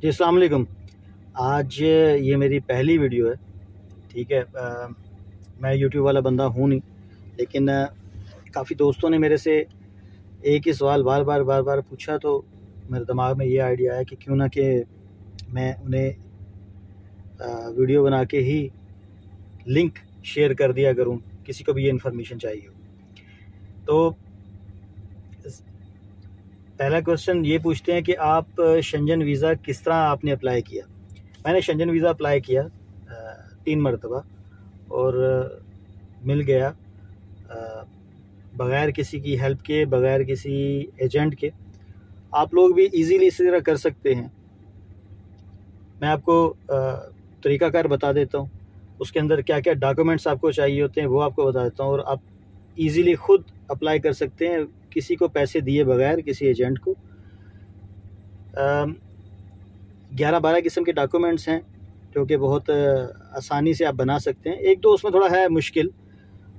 जी, अस्सलाम वालेकुम। आज ये मेरी पहली वीडियो है। ठीक है, मैं यूट्यूब वाला बंदा हूँ नहीं, लेकिन काफ़ी दोस्तों ने मेरे से एक ही सवाल बार बार पूछा, तो मेरे दिमाग में ये आइडिया है कि क्यों ना कि मैं उन्हें वीडियो बना के ही लिंक शेयर कर दिया करूँ, किसी को भी ये इन्फॉर्मेशन चाहिए हो। तो पहला क्वेश्चन ये पूछते हैं कि आप शेंजन वीज़ा किस तरह आपने अप्लाई किया। मैंने शेंजन वीज़ा अप्लाई किया 3 मरतबा और मिल गया बग़ैर किसी की हेल्प के, बग़ैर किसी एजेंट के। आप लोग भी इजीली इसी तरह कर सकते हैं। मैं आपको तरीक़ाकार बता देता हूँ, उसके अंदर क्या क्या डॉक्यूमेंट्स आपको चाहिए होते हैं वो आपको बता देता हूँ, और आप इजीली ख़ुद अप्लाई कर सकते हैं किसी को पैसे दिए बगैर, किसी एजेंट को। 11-12 किस्म के डॉक्यूमेंट्स हैं जो कि बहुत आसानी से आप बना सकते हैं। एक दो उसमें थोड़ा है मुश्किल,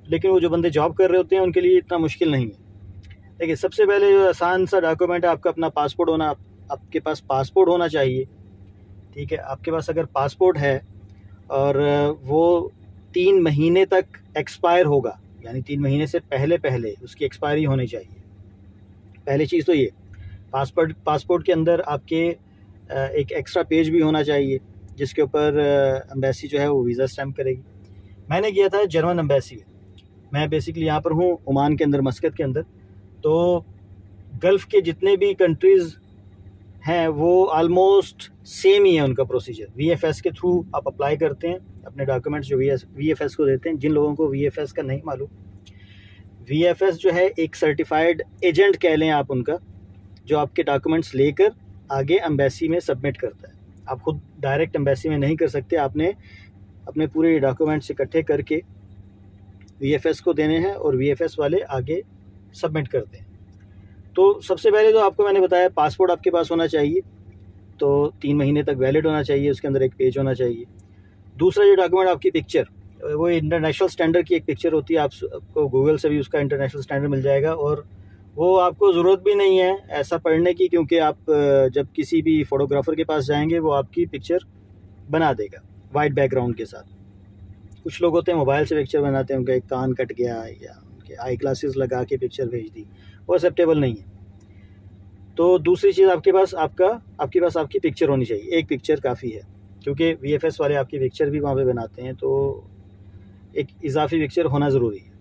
लेकिन वो जो बंदे जॉब कर रहे होते हैं उनके लिए इतना मुश्किल नहीं है। देखिए, सबसे पहले जो आसान सा डॉक्यूमेंट है आपका अपना पासपोर्ट होना। आपके पास पासपोर्ट होना चाहिए। ठीक है, आपके पास अगर पासपोर्ट है और वो 3 महीने तक एक्सपायर होगा, यानी 3 महीने से पहले उसकी एक्सपायरी होनी चाहिए। पहली चीज़ तो ये। पासपोर्ट के अंदर आपके एक एक्स्ट्रा पेज भी होना चाहिए जिसके ऊपर एम्बेसी जो है वो वीज़ा स्टैम्प करेगी। मैंने किया था जर्मन एम्बेसी में। मैं बेसिकली यहाँ पर हूँ ओमान के अंदर, मस्कत के अंदर। तो गल्फ़ के जितने भी कंट्रीज़ हैं वो आलमोस्ट सेम ही है उनका प्रोसीजर। VFS के थ्रू आप अप्लाई करते हैं अपने डॉक्यूमेंट्स जो VFS को देते हैं। जिन लोगों को VFS का नहीं मालूम, VFS जो है एक सर्टिफाइड एजेंट कह लें आप उनका, जो आपके डॉक्यूमेंट्स लेकर आगे एम्बेसी में सबमिट करता है। आप खुद डायरेक्ट एम्बेसी में नहीं कर सकते, आपने अपने पूरे डॉक्यूमेंट्स इकट्ठे करके VFS को देने हैं और VFS वाले आगे सबमिट करते हैं। तो सबसे पहले तो आपको मैंने बताया पासपोर्ट आपके पास होना चाहिए, तो 3 महीने तक वैलिड होना चाहिए, उसके अंदर एक पेज होना चाहिए। दूसरा जो डॉक्यूमेंट, आपकी पिक्चर, वो इंटरनेशनल स्टैंडर्ड की एक पिक्चर होती है। आपको गूगल से भी उसका इंटरनेशनल स्टैंडर्ड मिल जाएगा, और वो आपको ज़रूरत भी नहीं है ऐसा पढ़ने की, क्योंकि आप जब किसी भी फ़ोटोग्राफ़र के पास जाएंगे वो आपकी पिक्चर बना देगा वाइट बैकग्राउंड के साथ। कुछ लोग होते हैं मोबाइल से पिक्चर बनाते हैं, उनका एक कान कट गया या उनके आई ग्लासेस लगा के पिक्चर भेज दी, वो एक्सेप्टेबल नहीं है। तो दूसरी चीज़, आपके पास आपकी पिक्चर होनी चाहिए। एक पिक्चर काफ़ी है, क्योंकि VFS वाले आपकी पिक्चर भी वहाँ पे बनाते हैं, तो एक इजाफी पिक्चर होना ज़रूरी है।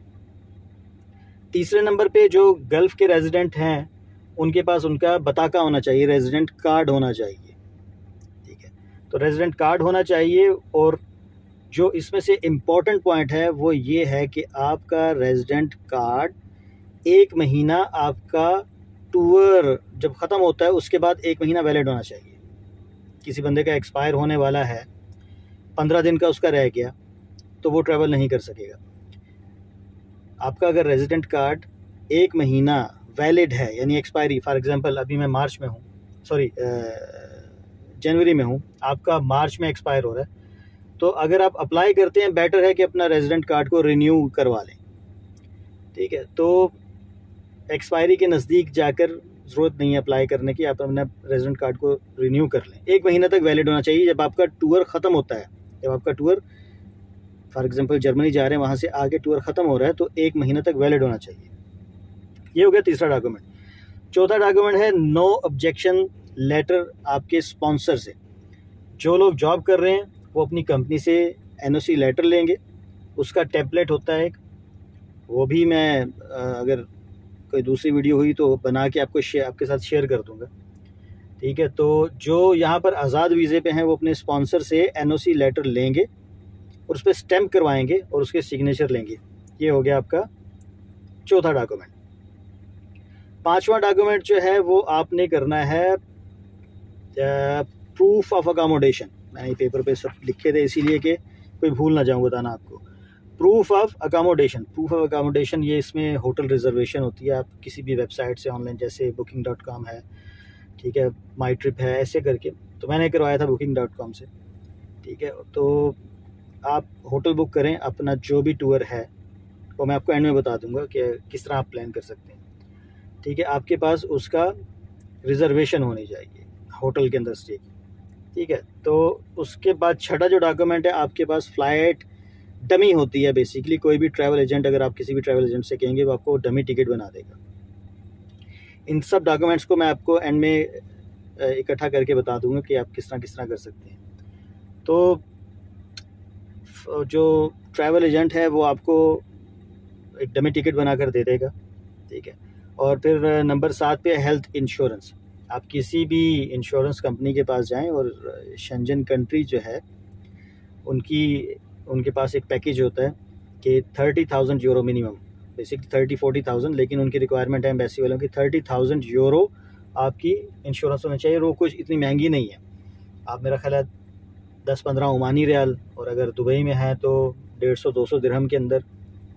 तीसरे नंबर पे जो गल्फ़ के रेजिडेंट हैं उनके पास उनका बताका होना चाहिए, रेजिडेंट कार्ड होना चाहिए। ठीक है, तो रेजिडेंट कार्ड होना चाहिए। और जो इसमें से इम्पोर्टेंट पॉइंट है वो ये है कि आपका रेजिडेंट कार्ड 1 महीना, आपका टूर जब ख़त्म होता है उसके बाद 1 महीना वैलिड होना चाहिए। किसी बंदे का एक्सपायर होने वाला है, 15 दिन का उसका रह गया, तो वो ट्रैवल नहीं कर सकेगा। आपका अगर रेजिडेंट कार्ड 1 महीना वैलिड है, यानी एक्सपायरी, फॉर एग्जांपल अभी मैं मार्च में हूँ, जनवरी में हूँ, आपका मार्च में एक्सपायर हो रहा है, तो अगर आप अप्लाई करते हैं, बेटर है कि अपना रेजिडेंट कार्ड को रिन्यू करवा लें। ठीक है, तो एक्सपायरी के नज़दीक जाकर ज़रूरत नहीं है अप्लाई करने की, आप अपना रेजिडेंट कार्ड को रिन्यू कर लें। 1 महीना तक वैलिड होना चाहिए। जब आपका टूर ख़त्म होता है, जब आपका टूर फॉर एग्जांपल जर्मनी जा रहे हैं, वहाँ से आगे टूर ख़त्म हो रहा है, तो 1 महीना तक वैलिड होना चाहिए। ये हो गया तीसरा डॉक्यूमेंट। चौथा डॉक्यूमेंट है नो ऑब्जेक्शन लेटर आपके स्पॉन्सर से। जो लोग जॉब कर रहे हैं वो अपनी कंपनी से NOC लेटर लेंगे, उसका टेम्पलेट होता है एक, वो भी मैं अगर कोई दूसरी वीडियो हुई तो बना के आपके साथ शेयर कर दूंगा। ठीक है, तो जो यहाँ पर आज़ाद वीज़े पे हैं वो अपने स्पॉन्सर से NOC लेटर लेंगे और उस पर स्टैम्प करवाएंगे और उसके सिग्नेचर लेंगे। ये हो गया आपका चौथा डॉक्यूमेंट। पांचवा डॉक्यूमेंट जो है वो आपने करना है प्रूफ ऑफ अकोमोडेशन। मैंने पेपर पे सब लिखे थे इसीलिए कि कोई भूल ना जाऊँ बताना आपको। प्रूफ ऑफ अकोमोडेशन, ये इसमें होटल रिजर्वेशन होती है। आप किसी भी वेबसाइट से ऑनलाइन, जैसे booking.com है, ठीक है, माई ट्रिप है, ऐसे करके, तो मैंने करवाया था booking.com से। ठीक है, तो आप होटल बुक करें, अपना जो भी टूर है वो मैं आपको एंड में बता दूंगा कि किस तरह आप प्लान कर सकते हैं। ठीक है, आपके पास उसका रिजर्वेशन होनी चाहिए होटल के अंदर स्टे की। ठीक है। तो उसके बाद छठा जो डॉक्यूमेंट है, आपके पास फ़्लाइट डमी होती है। बेसिकली कोई भी ट्रैवल एजेंट, अगर आप किसी भी ट्रैवल एजेंट से कहेंगे, वो आपको डमी टिकट बना देगा। इन सब डॉक्यूमेंट्स को मैं आपको एंड में इकट्ठा करके बता दूंगा कि आप किस तरह कर सकते हैं। तो जो ट्रैवल एजेंट है वो आपको एक डमी टिकट बना कर दे देगा, ठीक है। और फिर नंबर 7 पे हेल्थ इंश्योरेंस। आप किसी भी इंश्योरेंस कंपनी के पास जाएं और शेंजन कंट्री जो है उनके पास एक पैकेज होता है कि 30,000 यूरो मिनिमम, बेसिकली 30-40,000, लेकिन उनकी रिक्वायरमेंट है एम्बेसी वालों की 30,000 यूरो आपकी इंश्योरेंस होना चाहिए। वो कुछ इतनी महंगी नहीं है, आप मेरा ख्याल है 10-15 ओमानी रियाल, और अगर दुबई में है तो 150-200 दिरहम के अंदर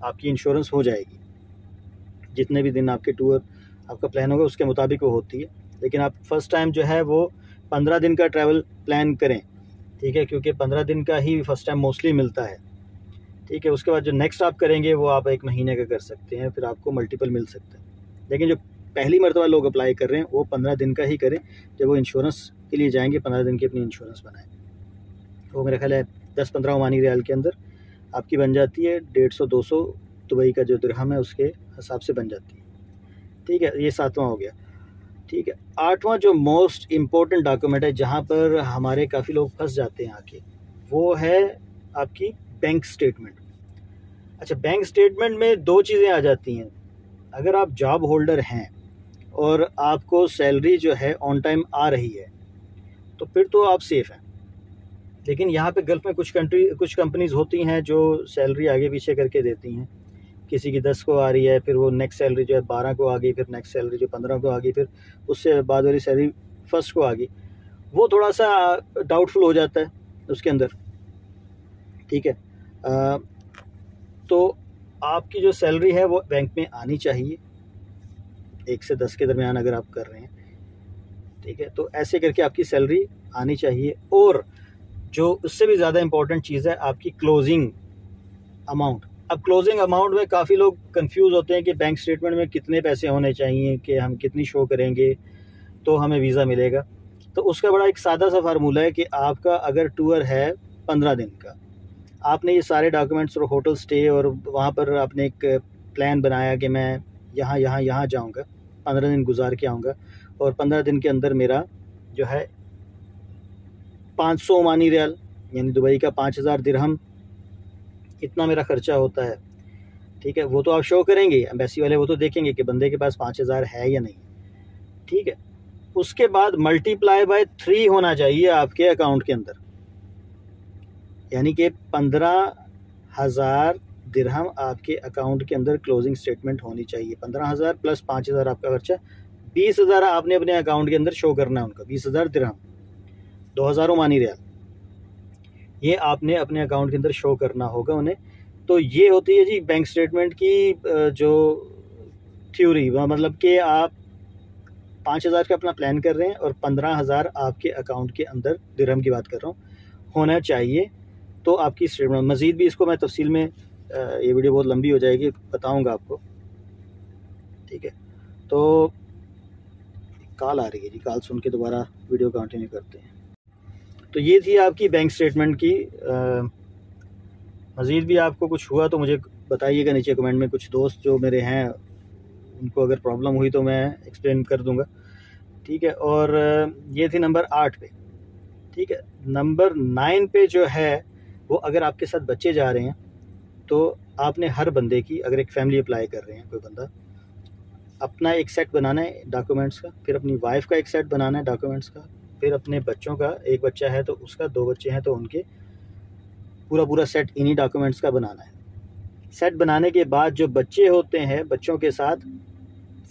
आपकी इंश्योरेंस हो जाएगी। जितने भी दिन आपके टूर आपका प्लान होगा उसके मुताबिक वो होती है। लेकिन आप फर्स्ट टाइम जो है वो 15 दिन का ट्रैवल प्लान करें, ठीक है, क्योंकि 15 दिन का ही फर्स्ट टाइम मोस्टली मिलता है, ठीक है। उसके बाद जो नेक्स्ट आप करेंगे वो आप 1 महीने का कर सकते हैं, फिर आपको मल्टीपल मिल सकता है। लेकिन जो पहली मरतबा लोग अप्लाई कर रहे हैं वो 15 दिन का ही करें। जब वो इंश्योरेंस के लिए जाएंगे 15 दिन की अपनी इंश्योरेंस बनाएं। वो मेरा ख्याल है 10-15 ओमानी रियाल के अंदर आपकी बन जाती है। 150-200 दुबई का जो दिरहम है उसके हिसाब से बन जाती है, ठीक है। ये 7वां हो गया, ठीक है। 8वां जो मोस्ट इम्पोर्टेंट डॉक्यूमेंट है, जहाँ पर हमारे काफ़ी लोग फंस जाते हैं आके, वो है आपकी बैंक स्टेटमेंट। अच्छा, बैंक स्टेटमेंट में 2 चीज़ें आ जाती हैं। अगर आप जॉब होल्डर हैं और आपको सैलरी जो है ऑन टाइम आ रही है तो फिर तो आप सेफ़ हैं। लेकिन यहाँ पे गल्फ़ में कुछ कंपनीज़ होती हैं जो सैलरी आगे पीछे करके देती हैं। किसी की 10 को आ रही है, फिर वो नेक्स्ट सैलरी जो है 12 को आ गई, फिर नेक्स्ट सैलरी जो 15 को आ गई, फिर उससे बाद वाली सैलरी फर्स्ट को आ गई। वो थोड़ा सा डाउटफुल हो जाता है उसके अंदर, ठीक है। तो आपकी जो सैलरी है वो बैंक में आनी चाहिए 1 से 10 के दरमियान अगर आप कर रहे हैं, ठीक है। तो ऐसे करके आपकी सैलरी आनी चाहिए। और जो उससे भी ज़्यादा इम्पोर्टेंट चीज़ है आपकी क्लोजिंग अमाउंट। अब क्लोजिंग अमाउंट में काफ़ी लोग कंफ्यूज होते हैं कि बैंक स्टेटमेंट में कितने पैसे होने चाहिए, कि हम कितनी शो करेंगे तो हमें वीज़ा मिलेगा। तो उसका बड़ा एक सादा सा फार्मूला है कि आपका अगर टूर है 15 दिन का, आपने ये सारे डॉक्यूमेंट्स और होटल स्टे और वहाँ पर आपने एक प्लान बनाया कि मैं यहाँ जाऊँगा, 15 दिन गुजार के आऊँगा, और 15 दिन के अंदर मेरा जो है 500 ओमानी रियाल यानी दुबई का 5,000 दिरहम, इतना मेरा खर्चा होता है, ठीक है। वो तो आप शो करेंगे, एम्बेसी वाले वो तो देखेंगे कि बंदे के पास 5,000 है या नहीं, ठीक है। उसके बाद मल्टीप्लाई बाय 3 होना चाहिए आपके अकाउंट के अंदर, यानी कि 15,000 दिरहम आपके अकाउंट के अंदर क्लोजिंग स्टेटमेंट होनी चाहिए। 15,000 प्लस 5,000 आपका खर्चा, 20,000 आपने अपने अकाउंट के अंदर शो करना है उनका। 20,000 दिरहम, 2,000 ओमानी रियाल, ये आपने अपने अकाउंट के अंदर शो करना होगा उन्हें। तो ये होती है जी बैंक स्टेटमेंट की जो थ्योरी, मतलब कि आप 5,000 का अपना प्लान कर रहे हैं और 15,000 आपके अकाउंट के अंदर, दिरहम की बात कर रहा हूँ, होना चाहिए। तो आपकी स्टेटमेंट मज़ीद भी इसको मैं तफसील में, ये वीडियो बहुत लंबी हो जाएगी, बताऊँगा आपको, ठीक है। तो कॉल आ रही है जी, कॉल सुन के दोबारा वीडियो कंटिन्यू करते हैं। तो ये थी आपकी बैंक स्टेटमेंट की। मज़ीद भी आपको कुछ हुआ तो मुझे बताइएगा नीचे कमेंट में। कुछ दोस्त जो मेरे हैं उनको अगर प्रॉब्लम हुई तो मैं एक्सप्लेन कर दूंगा, ठीक है। और ये थी नंबर 8 पे, ठीक है। नंबर 9 पे जो है वो, अगर आपके साथ बच्चे जा रहे हैं तो आपने हर बंदे की, अगर एक फैमिली अप्लाई कर रहे हैं कोई बंदा, अपना एक सेट बनाना है डॉक्यूमेंट्स का, फिर अपनी वाइफ का एक सेट बनाना है डॉक्यूमेंट्स का, फिर अपने बच्चों का, एक बच्चा है तो उसका, 2 बच्चे हैं तो उनके, पूरा सेट इन्हीं डॉक्यूमेंट्स का बनाना है। सेट बनाने के बाद जो बच्चे होते हैं, बच्चों के साथ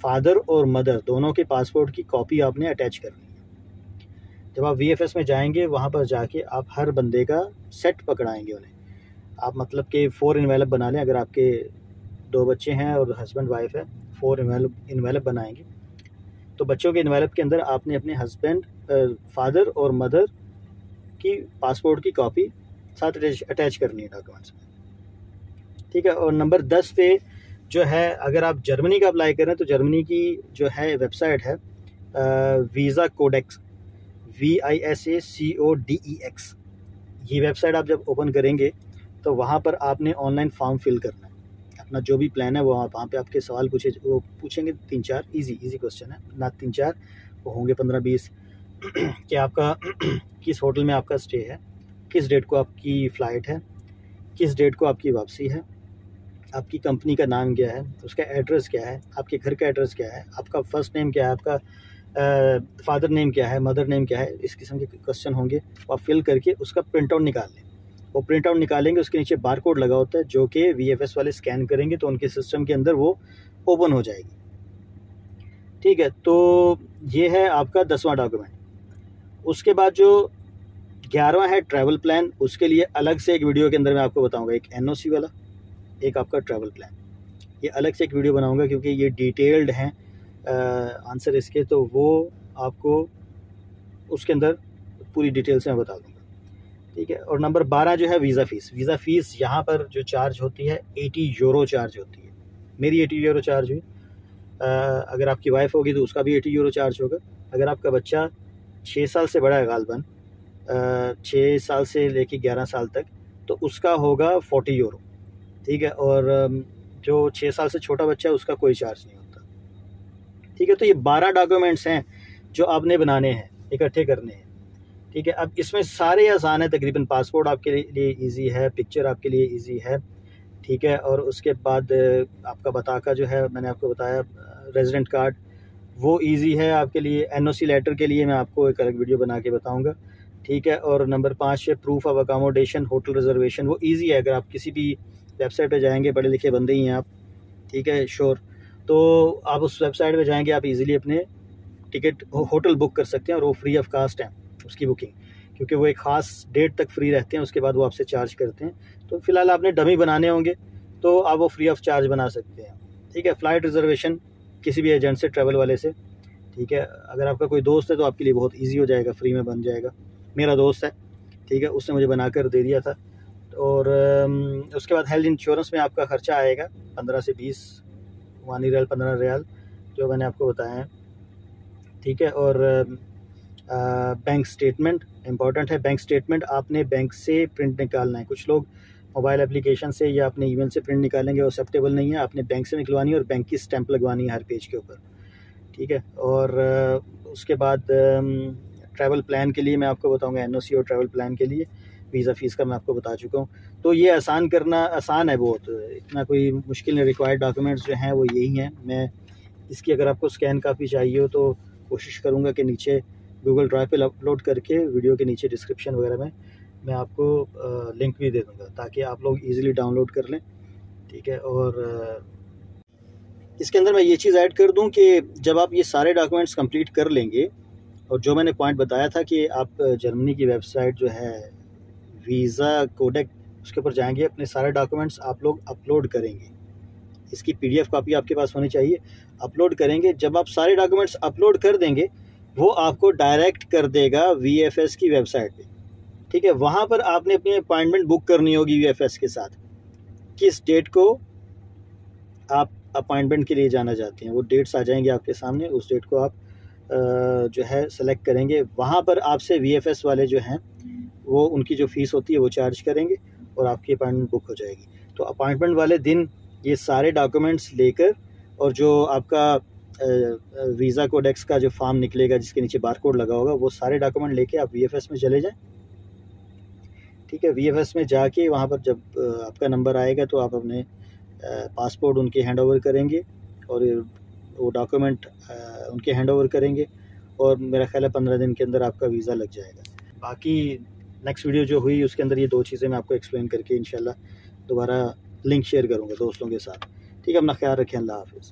फादर और मदर दोनों के पासपोर्ट की कॉपी आपने अटैच करनी है। जब आप VFS में जाएंगे वहाँ पर जाके आप हर बंदे का सेट पकड़ाएंगे उन्हें। आप मतलब कि 4 इन्वेलप बना लें, अगर आपके 2 बच्चे हैं और हस्बैंड वाइफ है, 4 इन्वेलप बनाएंगे। तो बच्चों के इन्वेलप के अंदर आपने अपने हस्बैंड, फादर और मदर की पासपोर्ट की कॉपी साथ अटैच करनी है डॉक्यूमेंट्स में, ठीक है। और नंबर 10 पे जो है, अगर आप जर्मनी का अप्लाई करें तो जर्मनी की जो है वेबसाइट है वीज़ा कोडेक्स, VISACODEX। ये वेबसाइट आप जब ओपन करेंगे तो वहाँ पर आपने ऑनलाइन फॉर्म फिल करना है, अपना जो भी प्लान है वो वहाँ पे आपके सवाल वो पूछेंगे 3-4 इजी क्वेश्चन है ना, 3-4 वो होंगे 15-20 कि आपका किस होटल में आपका स्टे है, किस डेट को आपकी फ़्लाइट है, किस डेट को आपकी वापसी है, आपकी कंपनी का नाम क्या है, उसका एड्रेस क्या है, आपके घर का एड्रेस क्या है, आपका फ़र्स्ट नेम क्या है, आपका फादर नेम क्या है, मदर नेम क्या है, इस किस्म के क्वेश्चन होंगे। वो आप फिल करके उसका प्रिंट आउट निकाल लें। वो प्रिंट आउट निकालेंगे, उसके नीचे बार कोड लगा होता है जो कि VFS वाले स्कैन करेंगे तो उनके सिस्टम के अंदर वो ओपन हो जाएगी। ठीक है, तो ये है आपका 10वां डॉक्यूमेंट। उसके बाद जो 11वां है ट्रैवल प्लान, उसके लिए अलग से एक वीडियो के अंदर मैं आपको बताऊँगा, एक NOC वाला, एक आपका ट्रैवल प्लान। ये अलग से एक वीडियो बनाऊँगा क्योंकि ये डिटेल्ड हैं आंसर इसके, तो वो आपको उसके अंदर पूरी डिटेल से मैं बता दूँगा। ठीक है, और नंबर 12 जो है वीज़ा फ़ीस यहाँ पर जो चार्ज होती है 80 यूरो चार्ज होती है। मेरी 80 यूरो चार्ज हुई। अगर आपकी वाइफ होगी तो उसका भी 80 यूरो चार्ज होगा। अगर आपका बच्चा 6 साल से बड़ा है गालबन, 6 साल से लेके 11 साल तक, तो उसका होगा 40 यूरो। ठीक है, और जो 6 साल से छोटा बच्चा है उसका कोई चार्ज नहीं होता। ठीक है, तो ये 12 डॉक्यूमेंट्स हैं जो आपने बनाने हैं, इकट्ठे करने हैं। ठीक है, अब इसमें सारे आसान है तकरीबन। पासपोर्ट आपके लिए इजी है, पिक्चर आपके लिए इजी है। ठीक है, और उसके बाद आपका बताका जो है मैंने आपको बताया, रेजिडेंट कार्ड, वो इजी है आपके लिए। NOC लेटर के लिए मैं आपको एक अलग वीडियो बना के बताऊंगा। ठीक है, और नंबर 5 है proof of accommodation, hotel reservation, वो इजी है। अगर आप किसी भी वेबसाइट पे जाएंगे, पढ़े लिखे बंदे ही हैं आप, ठीक है, श्योर, तो आप उस वेबसाइट पे जाएंगे, आप इजीली अपने टिकट होटल बुक कर सकते हैं, और वो फ्री ऑफ कास्ट है उसकी बुकिंग, क्योंकि वो एक ख़ास डेट तक फ्री रहते हैं, उसके बाद वो आपसे चार्ज करते हैं। तो फिलहाल आपने डमी बनाने होंगे तो आप वो फ्री ऑफ चार्ज बना सकते हैं। ठीक है, फ़्लाइट रिजर्वेशन किसी भी एजेंट से, ट्रैवल वाले से। ठीक है, अगर आपका कोई दोस्त है तो आपके लिए बहुत ईजी हो जाएगा, फ्री में बन जाएगा। मेरा दोस्त है, ठीक है, उसने मुझे बना कर दे दिया था। और उसके बाद हेल्थ इंश्योरेंस में आपका ख़र्चा आएगा 15 से 20 वानी रियाल, 15 रियाल, जो मैंने आपको बताया है। ठीक है, और बैंक स्टेटमेंट इम्पॉर्टेंट है। बैंक स्टेटमेंट आपने बैंक से प्रिंट निकालना है। कुछ लोग मोबाइल एप्लीकेशन से या अपने ईमेल से प्रिंट निकालेंगे, वो एक्सेप्टेबल नहीं है। आपने बैंक से निकलवानी है और बैंक की स्टैंप लगवानी है हर पेज के ऊपर। ठीक है, और उसके बाद ट्रैवल प्लान के लिए मैं आपको बताऊंगा, NOC और ट्रैवल प्लान के लिए वीज़ा फ़ीस का मैं आपको बता चुका हूँ। तो ये आसान करना आसान है बहुत, इतना कोई मुश्किल नहीं। रिक्वायर्ड डॉक्यूमेंट्स जो हैं वो यही हैं। मैं इसकी अगर आपको स्कैन कापी चाहिए हो तो कोशिश करूँगा कि नीचे गूगल ड्राइव पे अपलोड करके वीडियो के नीचे डिस्क्रिप्शन वगैरह में मैं आपको लिंक भी दे दूँगा, ताकि आप लोग इजीली डाउनलोड कर लें। ठीक है, और इसके अंदर मैं ये चीज़ ऐड कर दूं कि जब आप ये सारे डॉक्यूमेंट्स कंप्लीट कर लेंगे, और जो मैंने पॉइंट बताया था कि आप जर्मनी की वेबसाइट जो है वीज़ा कोडेक, उसके ऊपर जाएंगे, अपने सारे डॉक्यूमेंट्स आप लोग अपलोड करेंगे। इसकी PDF कॉपी आपके पास होनी चाहिए। अपलोड करेंगे, जब आप सारे डॉक्यूमेंट्स अपलोड कर देंगे, वो आपको डायरेक्ट कर देगा VFS की वेबसाइट पे। ठीक है, वहाँ पर आपने अपनी अपॉइंटमेंट बुक करनी होगी VFS के साथ, किस डेट को आप अपॉइंटमेंट के लिए जाना चाहते हैं। वो डेट्स आ जाएंगे आपके सामने, उस डेट को आप जो है सेलेक्ट करेंगे। वहाँ पर आपसे VFS वाले जो हैं वो उनकी जो फ़ीस होती है वो चार्ज करेंगे और आपकी अपॉइंटमेंट बुक हो जाएगी। तो अपॉइंटमेंट वाले दिन ये सारे डॉक्यूमेंट्स लेकर, और जो आपका वीज़ा कोडेक्स का जो फॉर्म निकलेगा जिसके नीचे बारकोड लगा होगा, वो सारे डॉक्यूमेंट लेके आप VFS में चले जाएं। ठीक है, VFS में जाके वहाँ पर जब आपका नंबर आएगा तो आप अपने पासपोर्ट उनके हैंड ओवर करेंगे, और वो डॉक्यूमेंट उनके हैंड ओवर करेंगे, और मेरा ख्याल है 15 दिन के अंदर आपका वीज़ा लग जाएगा। बाकी नेक्स्ट वीडियो जो हुई उसके अंदर ये 2 चीज़ें मैं आपको एक्सप्लेन करके इंशाल्लाह दोबारा लिंक शेयर करूँगा दोस्तों के साथ। ठीक है, अपना ख्याल रखें, अल्लाह हाफ़िज़।